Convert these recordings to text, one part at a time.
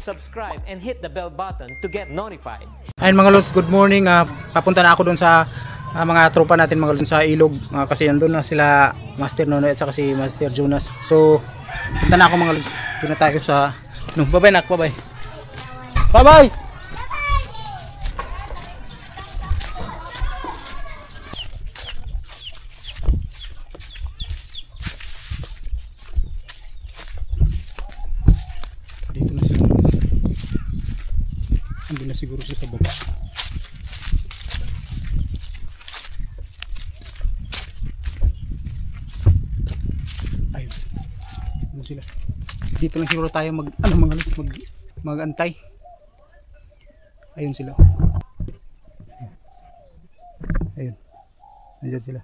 subscribe and hit the bell button to get notified. Ayun mga lods, good morning. Papunta na ako doon sa mga tropa natin mga lods sa ilog kasi nandun na sila Master Nonoy at saka si Master Jonas. So punta na ako mga lods. Doon na tayo sa bye-bye nak, bye-bye. Bye-bye. Dito na sila. Hindi na siguro siya sa baba. Ayun. Ano sila? Dito lang siguro tayo mag-antay. Ayun sila. Ayun. Nandiyan sila.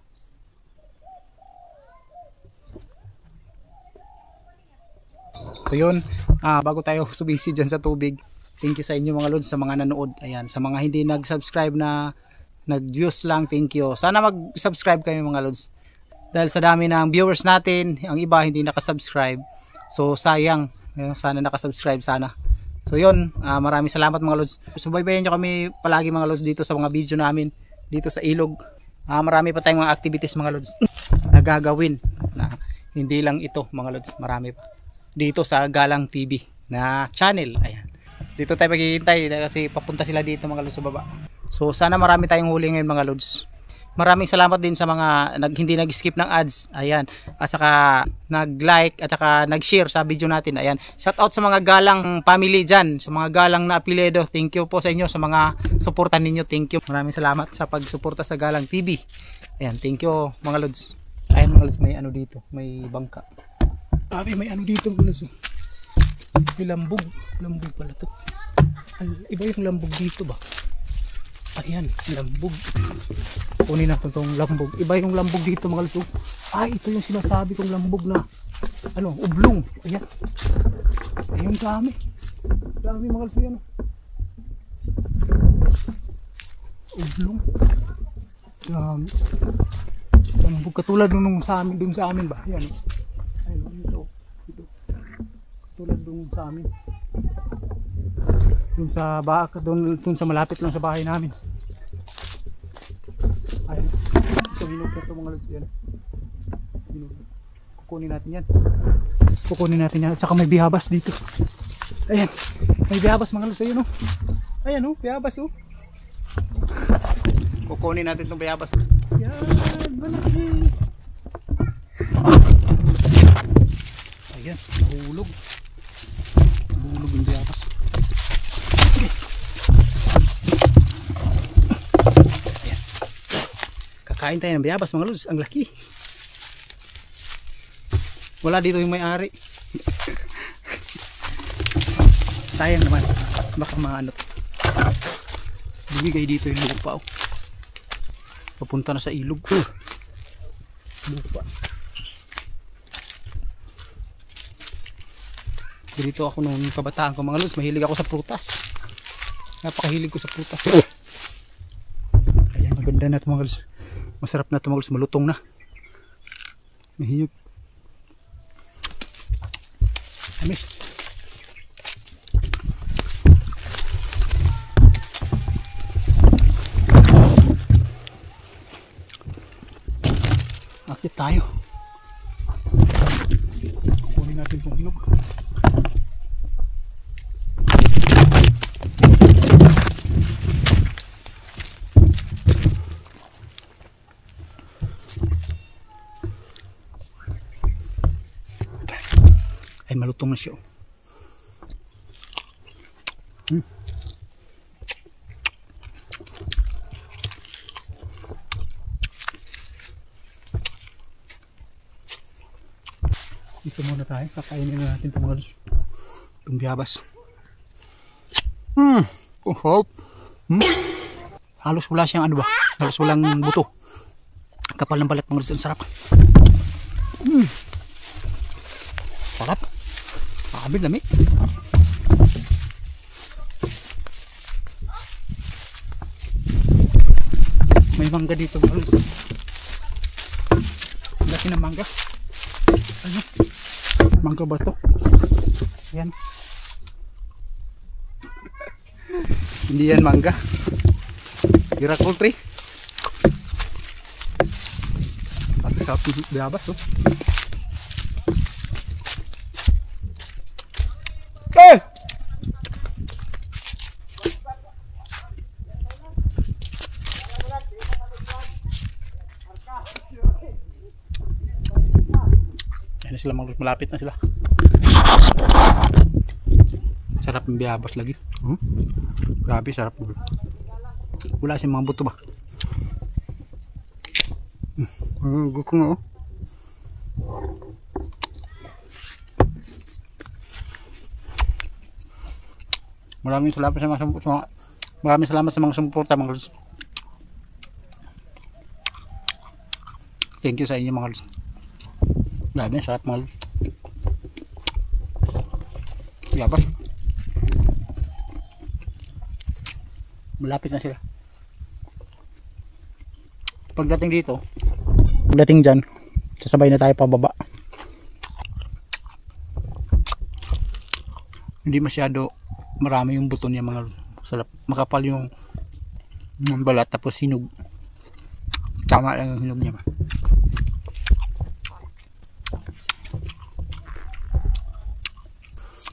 So yun, bago tayo subisi dyan sa tubig, thank you sa inyo mga lods, sa mga nanood. Ayan, sa mga hindi nag-subscribe na nag-views lang, thank you. Sana mag-subscribe kayo mga lods. Dahil sa dami ng viewers natin, ang iba hindi nakasubscribe. So sayang, sana nakasubscribe sana. So yun, maraming salamat mga lods. Subaybayan nyo kami palagi mga lods dito sa mga video namin, dito sa ilog. Marami pa tayong mga activities mga lods na gagawin. Na, hindi lang ito mga lods, marami pa. Dito sa Galang TV na channel. Ayan. Dito tayo maghihintay kasi papunta sila dito mga lods sa baba. So sana marami tayong huli ngayon mga lods. Maraming salamat din sa mga hindi nag-skip ng ads. Ayan. At saka nag-like at saka nag-share sa video natin. Ayan. Shout out sa mga Galang family dyan. Sa mga Galang na apelyido. Thank you po sa inyo sa mga suportan ninyo. Thank you. Maraming salamat sa pagsuporta sa Galang TV. Ayan. Thank you mga lods. Ayan mga lods, may ano dito. May bangka. May ano dito mga lods. May lambog. Lambog pala to. Iba yung lambog dito ba? Ayan, lambog. Kunin natin itong lambog. Iba yung lambog dito mga lods. Ay, ito yung sinasabi kong lambog na ano, ublong. Ayan. Ayun, dami. Dami mga lods. Ayan. Ublong. Dami. Lambog katulad nung sa amin, dun sa amin ba? Ayan. Ayun, ito. Katulad dun sa amin. Dun sa malapit lang sa bahay namin. Ayun. Ito hinog na ito mga lods. Yan. Kukunin natin yan. Kukunin natin yan. At saka may biyabas dito. Ayan. May biyabas mga lods. Ayun o. Ayan o. Biyabas o. Kukunin natin itong biyabas. Yan. Malaki. Ayan. Nahulog. Nahulog yung biyabas. Kain tayo ng biyabas mga lods, ang laki. Wala dito yung may-ari. Sayang naman, baka maano. Bumigay dito yung lupa. Papunta na sa ilog. Lupa. Dito ako nung kabataan ko mga lods, mahilig ako sa prutas. Napakahilig ko sa prutas. Ayan, maganda na ito mga lods. Masarap na ito mga lods, malutong na. Mahiyog. Amis. Akit tayo. Kunin natin itong hinog. Ay malutong na siya. Dito muna tayo, kakainin na natin itong biyabas. Halos wala siyang ano ba, halos walang buto. Kapal ng balat mga lods, ang sarap. Sarap. Makabit lami. May mangga dito mga lods. Laki ng mangga. Ano? Mangga ba ito? Yan. Hindi yan mangga. Miracle tree. Pati sa bayabas oh. Eh! Ayan na sila, malapit na sila. Sarap ng bayabas lagi. Grabe, sarap. Wala siyang mga buto ba? Gusto nga oh. Maraming salamat sa mga sumuporta mga lods. Thank you sa inyo mga lods. Grabe, sarap mga lods. Bayabas. Malapit na sila. Pagdating dyan, sasabay na tayo pababa. Hindi masyado marami yung buto niya mga sarap. Makapal yung balat tapos hinog. Tama lang yung hinog niya.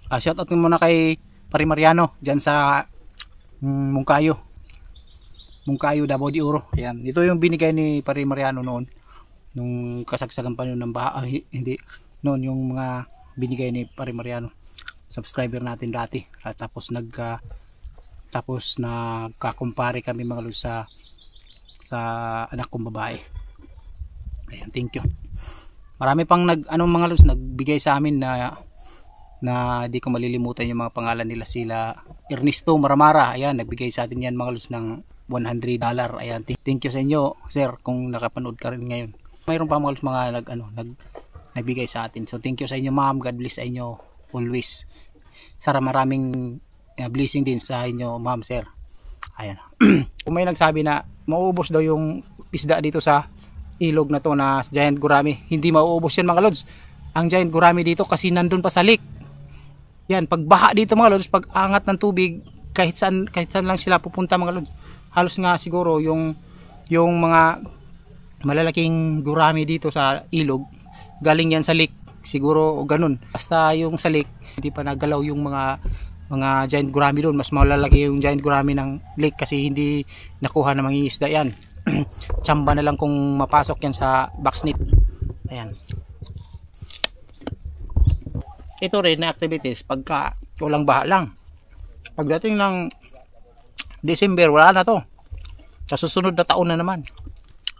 Shoutout muna kay Pare Mariano dyan sa Mungkayo, Davao de Oro. Ayan, ito yung binigay ni Pare Mariano noon nung kasagsagan pa noon ng baha. Hindi noon yung mga binigay ni Pare Mariano, subscriber natin dati. Tapos nagkakumpare kami mga lods sa anak kong babae. Ayan, thank you. Marami pang mga lods nagbigay sa amin na di ko malilimutan yung mga pangalan nila. Sila Ernesto Maramara, ayan, nagbigay sa atin yan mga lods ng $100. Ayan, thank you sa inyo sir kung nakapanood ka rin ngayon. Mayroon pa mga lods mga nagbigay sa atin. So thank you sa inyo ma'am, God bless sa inyo always. Sara, maraming blessing din sa inyo ma'am sir. Ayan. Kung may nagsabi na mauubos daw yung isda dito sa ilog na to na giant gurami, hindi mauubos yan mga lods. Ang giant gurami dito kasi nandun pa sa lake. Yan, pagbaha dito mga lods, pag angat ng tubig, kahit saan lang sila pupunta mga lods. Halos nga siguro yung mga malalaking gurami dito sa ilog, galing yan sa lake. Siguro ganun. Basta yung sa lake, hindi pa nagalaw yung mga giant gurami doon. Mas malalaki yung giant gurami ng lake kasi hindi nakuha na mangingisda yan. Tsamba na lang kung mapasok yan sa backsnit. Ayan. Ito rin na activities pagka walang baha lang. Pagdating ng December, wala na to. Sa susunod na taon na naman.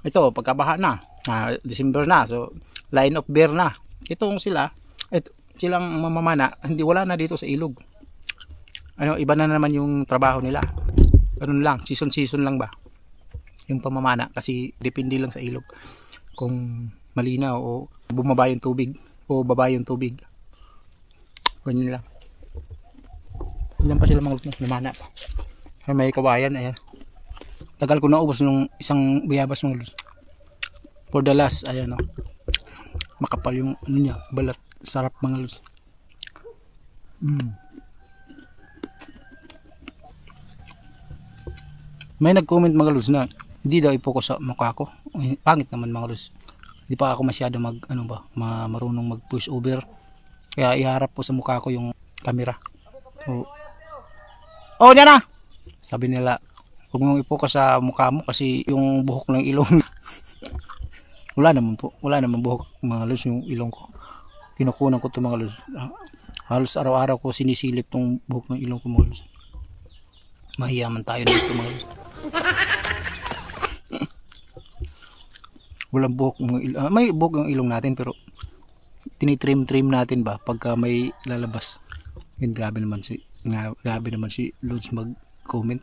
Ito, pagka baha na, December na, so line of bear na. Itong silang mamamana, hindi, wala na dito sa ilog. Iba na naman yung trabaho nila. Ganun lang, season lang ba yung pamamana, kasi depende lang sa ilog kung malinaw o bumaba yung tubig o baba yung tubig. Ganyan lang. Ilan pa sila mga lumana pa. May kawayan, ayan. Tagal ko na ubos nung isang bayabas mga lods. For the last, ayan o. Makapal yung niya, balat. Sarap mga lods. May nag-comment mga lods na hindi daw i-focus sa mukha ko. Pangit naman mga lods. Hindi pa ako masyado marunong mag-push over. Kaya iharap po sa mukha ko yung camera. Oh, dyan na! Sabi nila, huwag mong i-focus sa mukha mo kasi yung buhok ng ilong. Wala naman buhok mga lods yung ilong ko. Kinukunan ko ito mga lods. Halos araw-araw ko sinisilip tong buhok ng ilong ko mga lods. Mahiyaman tayo dito mga lods. Walang buhok ng ilong. May buhok ng ilong natin pero tinitrim natin ba pagka may lalabas. Yun, grabe naman si Lods mag-comment.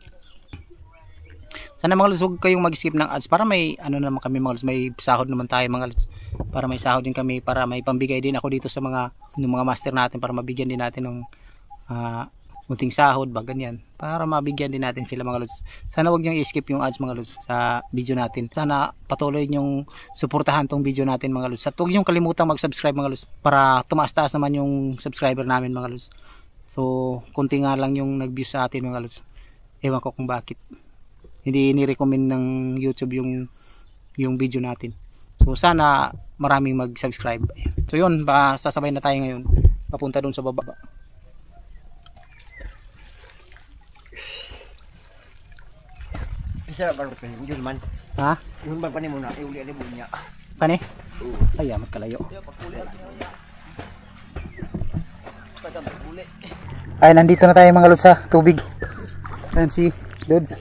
Sana mga Lods, huwag kayong mag-skip ng ads para may naman kami mga Lods, may sahod naman tayo mga Lods. Para may sahod din kami, para may pambigay din ako dito sa mga master natin, para mabigyan din natin ng munting sahod ba, ganyan, para mabigyan din natin sila mga Lods. Sana huwag niyong i-skip yung ads mga Lods sa video natin. Sana patuloy niyong suportahan tong video natin mga Lods. At huwag niyong kalimutang mag-subscribe mga Lods para tumaas-taas naman yung subscriber namin mga Lods. So konti nga lang yung nag-view sa atin mga Lods. Ewan ko kung bakit. Hindi ni-recommend ng YouTube yung video natin. So sana maraming mag-subscribe. Ayan. So yun, sasabay na tayo ngayon. Papunta doon sa baba. Bisa baru kan yun man. Ha? Yun man pa ni muna iuli ani bunya. Kani? Ay, amat kalayo. Ay, nandito na tayo mga lods sa tubig. Ayan si Lods.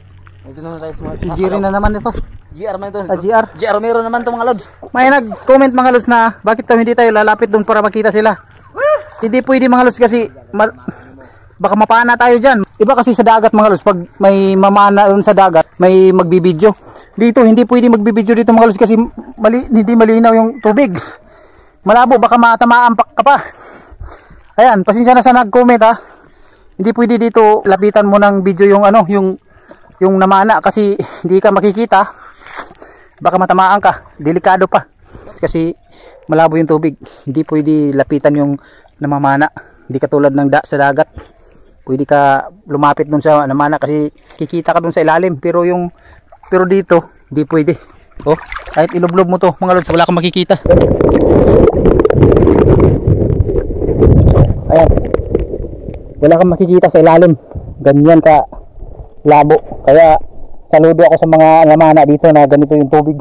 Ito na tayo mga Si Jerry na naman ito. GR man ito. GR. GR meron naman to mga lods. May nag-comment mga lods na bakit hindi tayo lalapit doon para makita sila. Hindi pwede mga lods kasi baka mapana tayo dyan. Iba kasi sa dagat mga lods, pag may mamana doon sa dagat, may magbibideo. Dito hindi pwede magbibideo dito mga lods kasi hindi malinaw yung tubig. Malabo, baka matamaan ka pa. Ayan, pasensya na sa nag-comment ha. Hindi pwede dito lapitan mo ng video yung yung namana kasi hindi ka makikita. Baka matamaan ka, delikado pa. Kasi malabo yung tubig. Hindi pwede lapitan yung namamana. Hindi katulad ng sa dagat. Pwede ka lumapit dun sa namana kasi kikita ka dun sa ilalim. Pero dito, hindi pwede. Oh, kahit ilublob mo to, mga lods, wala kang makikita. Ayan. Wala kang makikita sa ilalim. Ganyan ka labo. Kaya saludo ako sa mga namana dito na ganito yung tubig.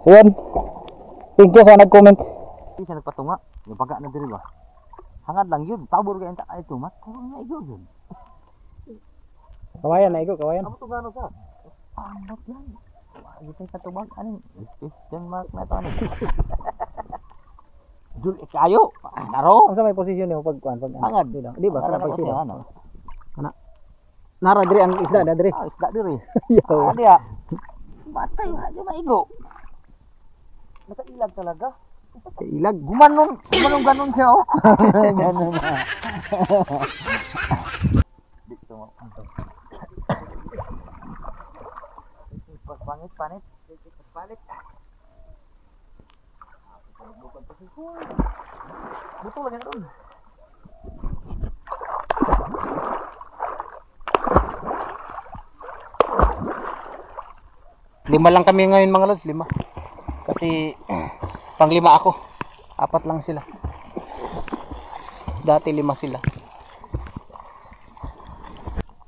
So yan. Thank you sa nag-comment. Hindi siya nagpatunga. Yung pagka na diri ba? Hangad lang yun. Tabor ka yung takay tumat. Kaya nga igaw yun. Kawayan na ikaw, kawayan. Ano to gano'n ka? Angat yan. Ito yung katubag. Ano? Question mark na ito. Ano? Jul, kayo. Naro. Ang sa may posisyon niyo pag Hangad. Di ba? Kana pag sila. Ano? Nara diri ang isda na diri. Isda diri. Yo. Ano ya? Batay. Ano maigo? Nakailag talaga. Ilag. Gumanong ganun siya oh. Ganun na. Dito mo. Panit. Panit. Buto lang yan. Lima lang kami ngayon mga lods, 5. Kasi pang 5 ako. 4 lang sila. Dati 5 sila.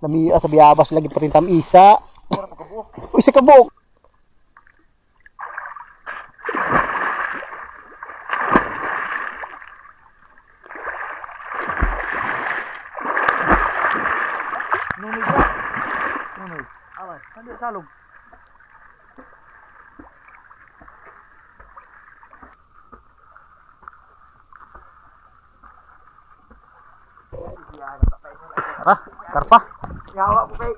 Lamia sa biyabas lagi pa rin tamisa. Uy, sa kabuk. Nunoy. Awas, sandi salog. Tara, karpa. Yawa ko kay.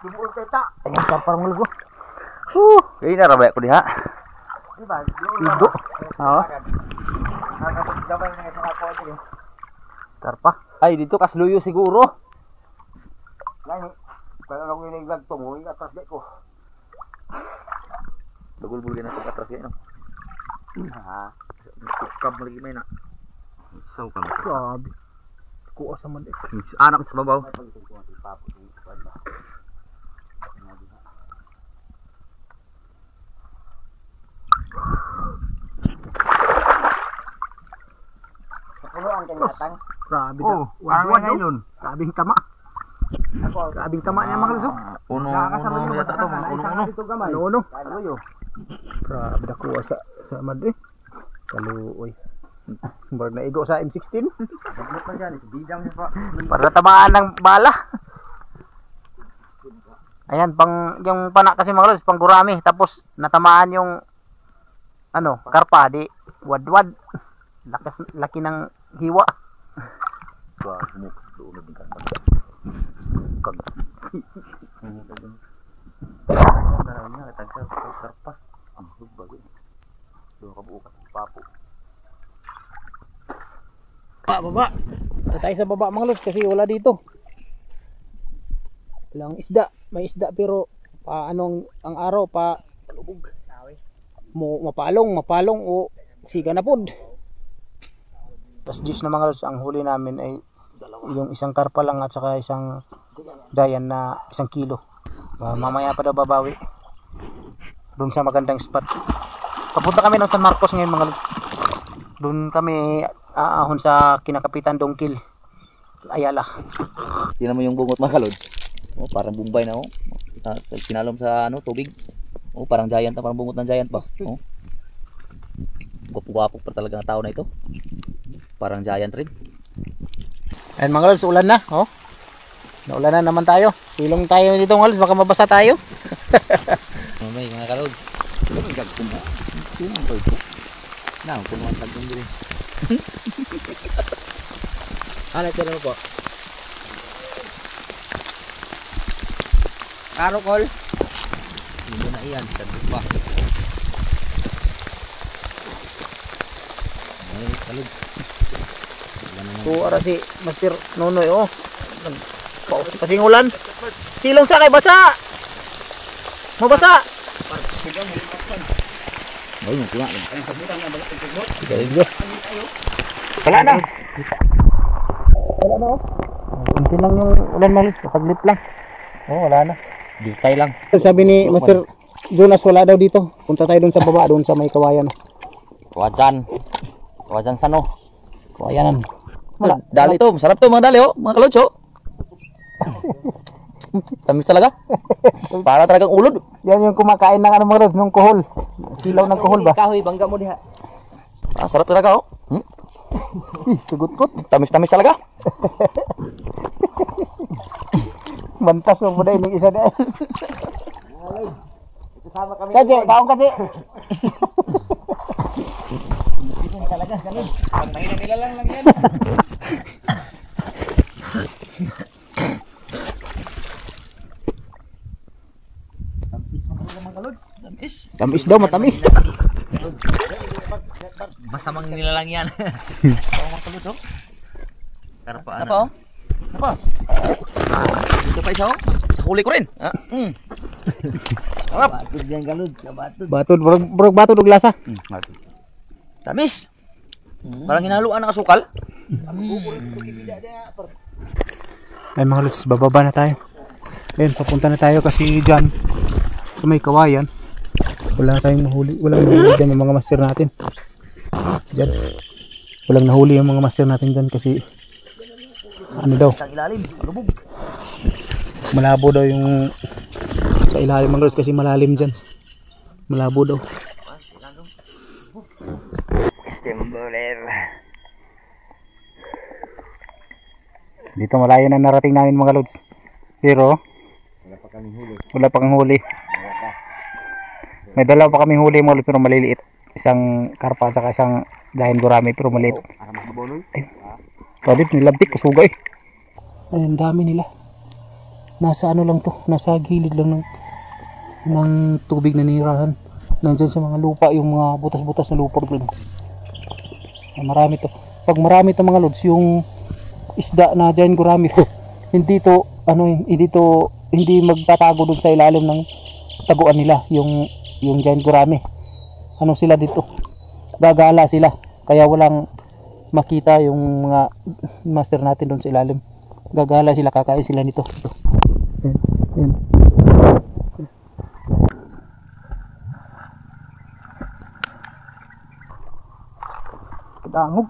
Dumuol kay ta. Ayun, karpa ng lugo. Kaya narabay ko diha. Di ba? Ido. Oo. Nakakapagdabay na ito ako dito. Karpa. Ay, dito kasluyo siguro. Lani, kaya ako yung naglag to mo, yung atas ko. Bagul-bulgan na itong atras yan, no? Ha? Tukab malagi may na. Isaw ka mo. Grabe. Kuha sa mali. Anak sa babaw. Kapulo ang kanyatang. Grabe Oh, parang may ngayon. Grabing tama. Grabing tama niya mga lusog. Uno yata to, mga uno. Uno. Kaluyo. Grabe na kuha sa mali. Kaluoy. Bar na igo sa M16. Para tamaan ng bala. Ayan, yung pana kasi mga lods, pang gurami. Tapos natamaan yung karpa, di wadwad. Laki ng hiwa. Baba. Ito tayo sa baba mga lods kasi wala dito. Walang isda. May isda pero ang araw pa palubog. Mapalong o siga na pod. Tapos juice na mga lods, ang huli namin ay yung isang karpa lang at saka isang giant na 1 kilo. Mamaya pa daw babawi doon sa magandang spot. Papunta kami ng San Marcos ngayon mga lods. Doon kami aahon sa kinakapitan Dongkil Ayala. Tingnan mo yung bungot mga kalods. Oh, parang Bombay na oh. Sinalom sa tubig. Oh, parang giant na, parang bungot ng giant ba? Oh. Gwapo-gwapo pa talaga ng tao na ito. Parang giant rin. Ayan mga lods, ulan na. Oh. Naulan na naman tayo. Silong tayo dito mga lods, baka mabasa tayo. May mga kalods. Gagpun na. Sino ko ito? Na, punuan tagong din. Ano ito po? Karokol. Hindi na iyan, sabit pa. Ay, kalog. So, ara si Master Nonoy, oh. Pasingulan. Silong sa kay basa. Mabasa. Ay, mukha. Wala na. Wala na, oh. Kunti lang yung ulan malis, saglit lang. Oh, wala na. Ditay lang. Sabi ni Master Jonas, wala daw dito. Punta tayo doon sa baba, doon sa may kawayan. Wajan. Wajan sano. Kawayanan. Dali to, masarap to mga dali oh, mga kalods oh. Tamis talaga. Para talagang ulod. Yan yung kumakain ng mga lods, ng kuhol. Kilaw ng kuhol ba? Kahoy, bangga mo diha. Sarap talaga oh. Sugot-kot. Tamis-tamis talaga. Mantas mo muna yung isa na. Kaje, kaong kaje. Talaga, ganun. Pag mahina lang yan. Tamis daw, matamis. Basta mang nilalang yan. Oh, makulot oh. Karpa ano? Apa? Apa? Dito pa isa oh. Huli ko rin. Harap. Batod yan galod, batod. Batod, burog batod og lasa. Tamis. Parang hinaluan ng asukal. Ay mga lods, bababa na tayo. Ayun, papunta na tayo kasi dyan sa may kawayan. Wala tayong mahuli. Walang mahuli dyan yung mga master natin. Dyan. Walang nahuli yung mga master natin dyan kasi ano daw, Sa ilalim, lubog. malabo daw yung sa ilalim mga lods kasi malalim dyan. Malabo daw. Dito malayo na narating namin mga lods. Pero wala pa kang huli. May dalawa pa kaming huli mga lods pero maliliit. Isang karpa at isang giant gurami pero maliit. Kadit nilabtik kasugay. Ay, ang dami nila. Nasa ano lang to, nasa gilid lang ng tubig na nirahan. Nandyan sa mga lupa, yung mga butas-butas na lupa doon. Marami to. Pag marami to mga lods, yung isda na giant gurami, hindi to hindi magtatago doon sa ilalim ng taguan nila, yung giant gurami. Ano sila dito? Gagala sila. Kaya walang makita yung mga master natin doon sa ilalim. Gagala sila, kakain sila nito. Yan. Kadangog.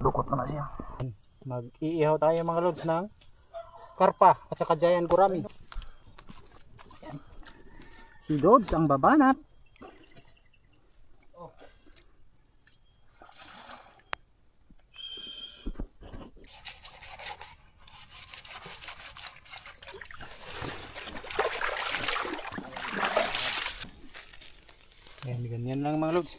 Dukot naman siya. Mag-iihaw tayo mga lods ng karpa at saka giant gurami. Si Dods ang babanat. Ayan, ganyan lang mga lods.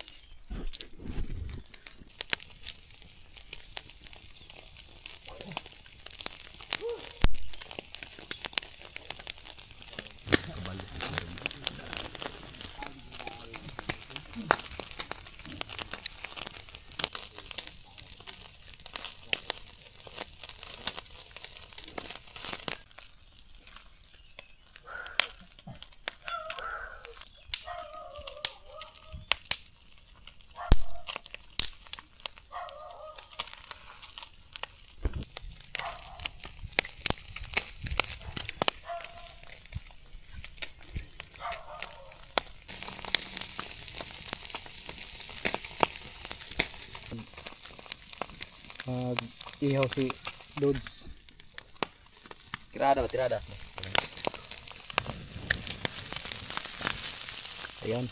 ihaw si Lods. Tirada ba? Tirada. Ayan.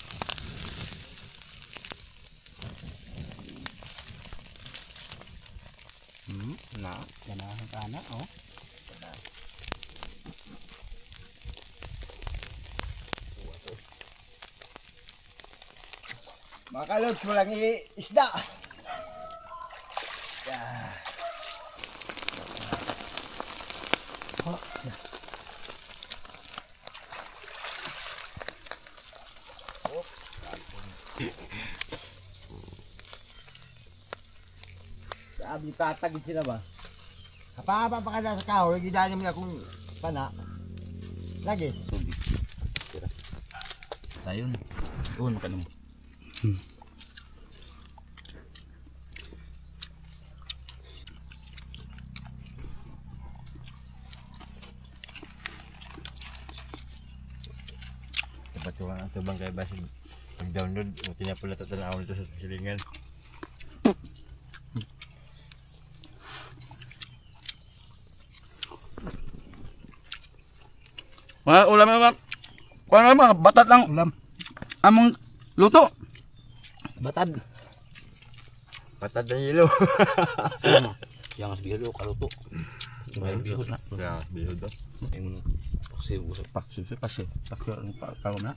Ganahan ka na, oh. Mga kalods, walang isda. Sabi tatagid sila ba? Kapapa pa ka na sa kahoy, gidaan mo na kung pana. Lagi. Tayo na. Un ka naman. Patulang ang tubang kay Basin. Pag-download, buti na pala tatanawin ito sa silingan. Mga ulam naman. Kung ano mga batat lang. Ulam. Among luto. Batad. Patad ng yelo. Yang bihod kaluto. Mayroon bihod na. Kaya, bihod daw. Yung paksiw usap paksiw paksiw. Paksiw ang pagkaw na.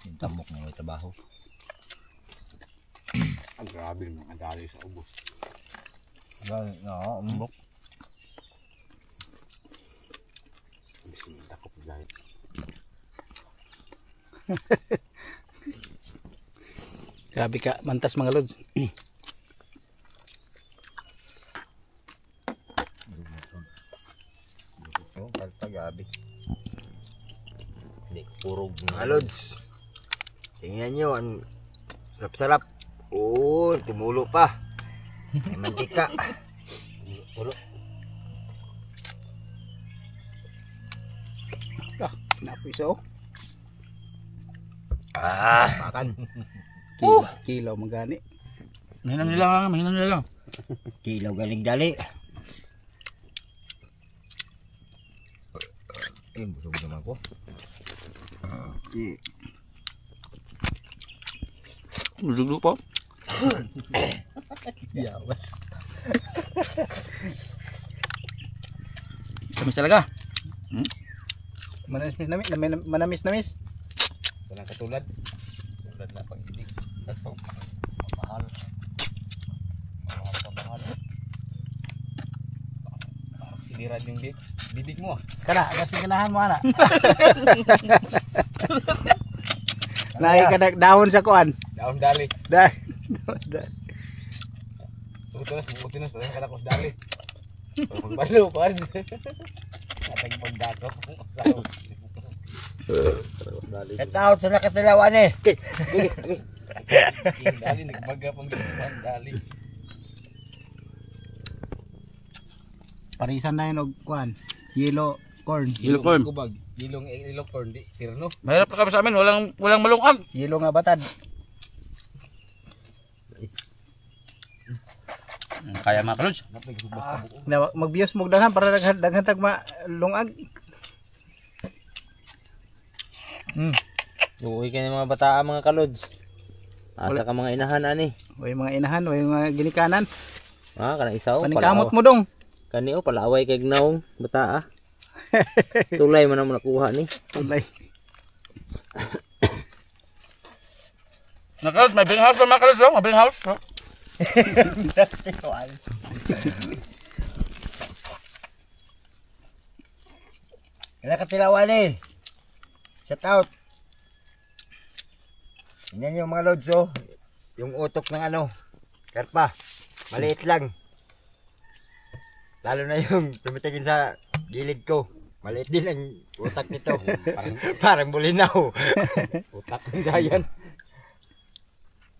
Yung tambok na may trabaho. Ang grabe mga dali sa ubos. Oo, umbok. Takot dahil. Grabe ka, mantas mga Lods. Oo, kalpagabi. Hindi kurog Mga lods, tingnan nyo, ang sarap-sarap. Oo, tumulo pa. May mantika. Tulo. Napisa, oh. Makan. Kilaw magani. Mahinang nila lang. Kilaw galing dali. Eh, busog naman ko. Duduk po. Yawas. Tamis talaga. Manamis. Walang katulad. Tulad na pag-ibig. At pag-mahal. Mahal. Siliran yung bibig mo. Kana, kasi ganahan mo ana. Nahi ka dahon sa kuan. Daon dali. Utinas, parang kalakos dali. Pagbalo, pan. Katang pagdako. Kataot sa nakatilawan eh. Dali, nagbaga pang ginawan, dali. Parisan na yun og kuan. Yellow corn. Yellow corn. Kubag. Ilong corn, di. Tirno. Mahirap na kami sa amin. Walang malungkag. Yellow nga batad. Kaya mga kaluds. Na magbiyos mo daghan para daghan tag malungag. Uwi ka ng mga bataan mga kalods. Asa ka mga inahan ani. Way mga inahan, way mga ginikanan. Ah, kana isaw. Paningkamot mo dong. Kani o palaaway kay gnaong bataa. Tulay man ang nakuha ni. Tulay. Mga kaluds, may bring house pa mga kaluds. May bring house. Nakatilawan eh. Shout out. Tingnan yung mga lods oh. Yung utok ng ano. Karpa. Maliit lang. Lalo na yung tumitingin sa gilid ko. Maliit din ang utak nito. Parang bulinaw. Utak ng giant.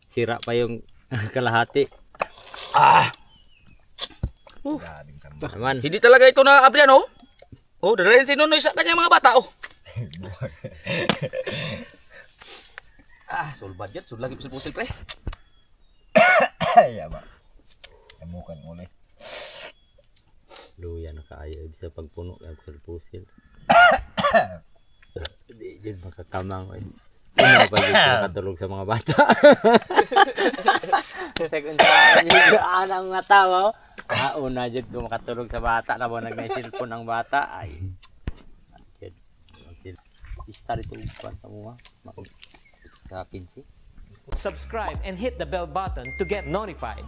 Sira pa yung kalahati. Naman. Hindi talaga ito na abrihan, oh. Oh, dalayan si Nonoy sa kanyang mga bata, oh. Sul budget, sul lagi pusil-pusil, pre. Ay, ba. Amukan ulit. Luya na kaayo bisa pagpuno ng pusil. Hindi dyan makakamang. Ano pa dito nakatulog sa mga bata? Second time, ang nga tao. Una dyan kung makatulog sa bata na ba nag-may cellphone ng bata. Ay, istar ito upan sa mga sa akin si. Subscribe and hit the bell button to get notified.